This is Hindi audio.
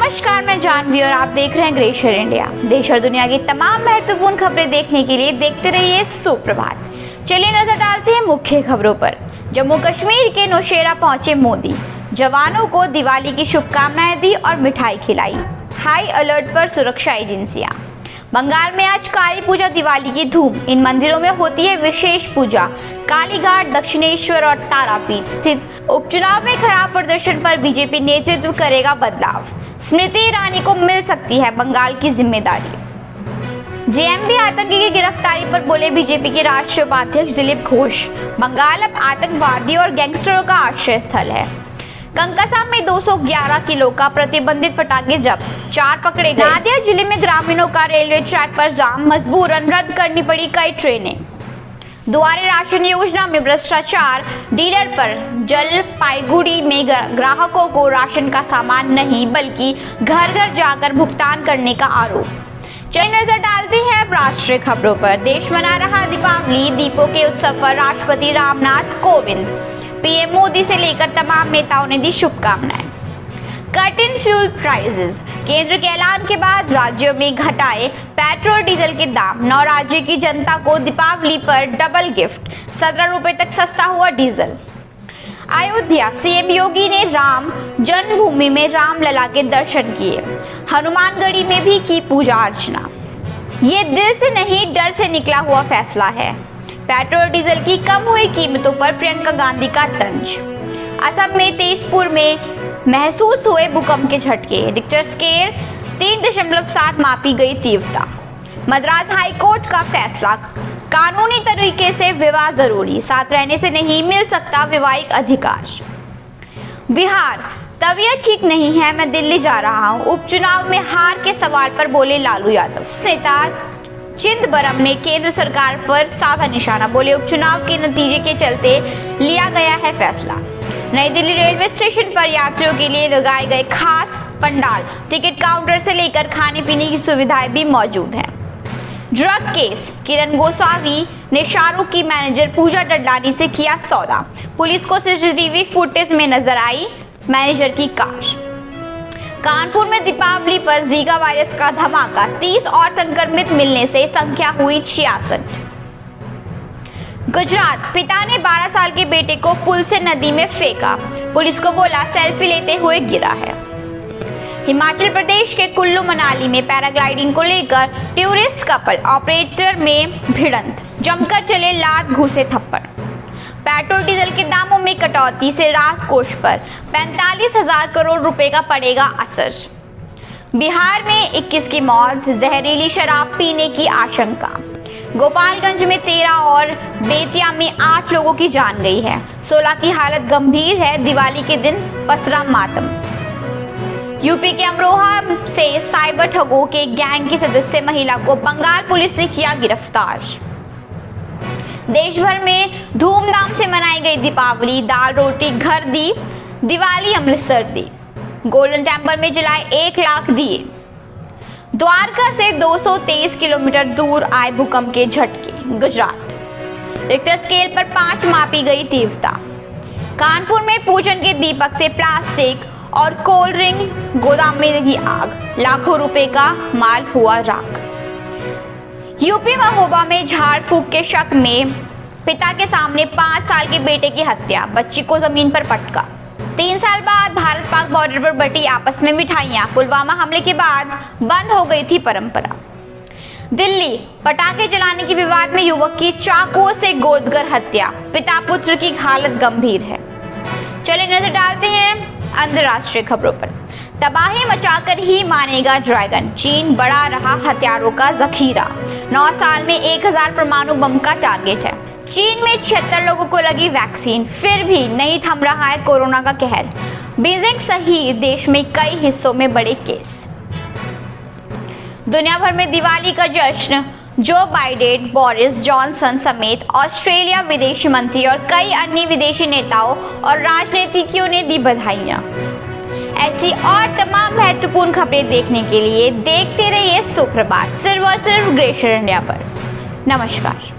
नमस्कार, मैं जानवी और आप देख रहे हैं ग्रेशियर इंडिया। देश और दुनिया की तमाम महत्वपूर्ण खबरें देखने के लिए देखते रहिए सुप्रभात। चलिए नजर डालते हैं मुख्य खबरों पर। जम्मू कश्मीर के नौशेरा पहुंचे मोदी, जवानों को दिवाली की शुभकामनाएं दी और मिठाई खिलाई। हाई अलर्ट पर सुरक्षा एजेंसियां। बंगाल में आज काली पूजा दिवाली की धूम। इन मंदिरों में होती है विशेष पूजा। कालीघाट, दक्षिणेश्वर और तारापीठ स्थित उपचुनाव में खराब प्रदर्शन पर बीजेपी नेतृत्व करेगा बदलाव। स्मृति ईरानी को मिल सकती है बंगाल की जिम्मेदारी। जेएमबी आतंकी की गिरफ्तारी पर बोले बीजेपी के राष्ट्रीय उपाध्यक्ष दिलीप घोष। बंगाल अब आतंकवादियों और गैंगस्टरों का आश्रय स्थल है। कंकासा में 211 किलो का प्रतिबंधित पटाखे जब्त, 4 पकड़े गए। नादिया जिले में ग्रामीणों का रेलवे ट्रैक पर जाम, मजबूरन रद्द करनी पड़ी कई ट्रेनें। दुआरे राशन योजना में भ्रष्टाचार, डीलर पर जलपाईगुड़ी में ग्राहकों को राशन का सामान नहीं बल्कि घर घर जाकर भुगतान करने का आरोप। चलिए नजर डालते हैं अब राष्ट्रीय खबरों पर। देश मना रहा दीपावली, दीपों के उत्सव पर राष्ट्रपति रामनाथ कोविंद, पीएम मोदी से लेकर तमाम नेताओं ने दी शुभकामनाएं। Cut in fuel prices. केंद्र के ऐलान के बाद राज्यों में घटाए पेट्रोल डीजल के दाम। 9 राज्यों की जनता को दीपावली पर डबल गिफ्ट, 17 रुपए तक सस्ता हुआ डीजल। अयोध्या, सीएम योगी ने राम जन्मभूमि में रामलला के दर्शन किए। हनुमानगढ़ी में भी की पूजा अर्चना। ये दिल से नहीं डर से निकला हुआ फैसला है। पेट्रोल डीजल की कम हुई कीमतों पर प्रियंका गांधी का तंज। असम में तेजपुर में महसूस हुए भूकंप के झटके। रिक्टर स्केल 3.7 मापी गई तीव्रता। मद्रास हाई कोर्ट का फैसला, कानूनी तरीके से विवाह जरूरी, साथ रहने से नहीं मिल सकता वैवाहिक अधिकार। बिहार, तबीयत ठीक नहीं है, मैं दिल्ली जा रहा हूं। उपचुनाव में हार के सवाल पर बोले लालू यादव। नेता चिदंबरम ने केंद्र सरकार पर साधा निशाना, बोले उपचुनाव के नतीजे के चलते लिया गया है फैसला। नई दिल्ली रेलवे स्टेशन पर यात्रियों के लिए लगाए गए खास पंडाल, टिकट काउंटर से लेकर खाने पीने की सुविधाएं भी मौजूद हैं। ड्रग केस, किरण गोस्वामी ने शाहरुख की मैनेजर पूजा डडलानी से किया सौदा। पुलिस को सीसीटीवी फुटेज में नजर आई मैनेजर की कार। कानपुर में दीपावली पर जीका वायरस का धमाका, 30 और संक्रमित मिलने से संख्या हुई 66। गुजरात, पिता ने 12 साल के बेटे को पुल से नदी में फेंका। पुलिस को बोला सेल्फी लेते हुए गिरा है। हिमाचल प्रदेश के कुल्लू मनाली में पैराग्लाइडिंग को लेकर टूरिस्ट कपल ऑपरेटर में भिड़ंत, जमकर चले लात घूसे थप्पड़। पेट्रोल डीजल के दामों में कटौती से राज कोष पर 45,000 करोड़ रुपए का पड़ेगा असर। बिहार में 21 की मौत, जहरीली शराब पीने की आशंका। गोपालगंज में 13 और बेतिया में 8 लोगों की जान गई है। 16 की हालत गंभीर है। दिवाली के दिन पसरा मातम। यूपी के अमरोहा से साइबर ठगों के गैंग की सदस्य महिला को बंगाल पुलिस ने किया गिरफ्तार। देश भर में धूमधाम से मनाई गई दीपावली, दाल रोटी घर दी, दिवाली अमृतसर दी। गोल्डन टेम्पल में जलाए 1 लाख दिए। द्वारका से 223 किलोमीटर दूर आए भूकंप के झटके। गुजरात, रिक्टर स्केल पर 5 मापी गई तीव्रता। कानपुर में पूजन के दीपक से प्लास्टिक और कोल्ड ड्रिंक गोदाम में लगी आग, लाखों रुपए का माल हुआ राख। यूपी महोबा में झाड़ फूक के शक में पिता के सामने 5 साल के बेटे की हत्या, बच्ची को जमीन पर पटका। 3 साल बाद भारत पाक बॉर्डर पर बटी आपस में मिठाइयां। पुलवामा हमले के बाद बंद हो गई थी परंपरा। दिल्ली, पटाखे जलाने के विवाद में युवक की चाकुओं से गोदकर हत्या, पिता पुत्र की हालत गंभीर है। चलिए नजर डालते हैं अंतर्राष्ट्रीय खबरों पर। तबाही मचाकर ही मानेगा ड्रैगन, चीन बढ़ा रहा हथियारों का जखीरा। 9 साल में 1000 परमाणु बम का टारगेट है। चीन में 76 लोगों को लगी वैक्सीन, फिर भी नहीं थम रहा है कोरोना का कहर। बीजिंग सहित देश में कई हिस्सों में बड़े केस। दुनिया भर में दिवाली का जश्न। जो बाइडेन, बोरिस जॉनसन समेत ऑस्ट्रेलिया विदेश मंत्री और कई अन्य विदेशी नेताओं और राजनीतिज्ञों ने दी बधाइयां। ऐसी और तमाम महत्वपूर्ण खबरें देखने के लिए देखते रहिए सुप्रभात, सिर्फ और सिर्फ ग्रेशियर इंडिया पर। नमस्कार।